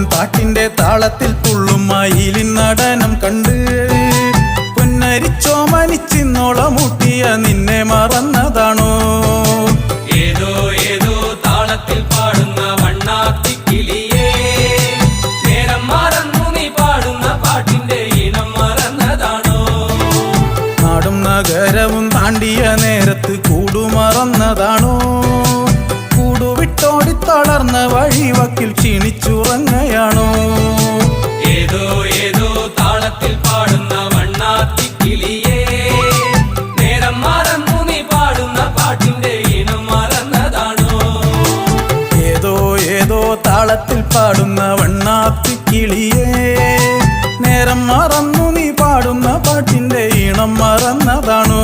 പുത്തൻ പാട്ടിന്റെ താളത്തിൽ തുള്ളും മയിലിൻ നടനം കണ്ട് പൊന്നരിച്ചോ മനിച്ചിന്നോളമൂട്ടിയ നിന്നെ മറന്നതാണോ? ഏതോ ഏതോ താളത്തിൽ പാടുന്ന വണ്ണാത്തിക്കിളിയേ, നേരം മറന്നു നീ പാടുന്ന പാട്ടിന്റെ ഈണം മറന്നതാണോ? നാടും നഗരവും താണ്ടിയ നേരത്ത് കൂടുമറന്നതാണോ? കൂടുവിട്ടോടി തളർന്ന വഴിവക്കിൽ ക്ഷീണിച്ചുറങ്ങയാണോ? ഏതോ ഏതോ താളത്തിൽ പാടുന്ന വണ്ണാത്തിക്കിളിയേ, നേരം മറന്നു നീ പാടുന്ന പാട്ടിന്റെ ഈണം മറന്നതാണോ? ഏതോ ഏതോ താളത്തിൽ പാടുന്ന വണ്ണാത്തിക്കിളിയേ, നേരം മറന്നു നീ പാടുന്ന പാട്ടിന്റെ ഈണം മറന്നതാണോ?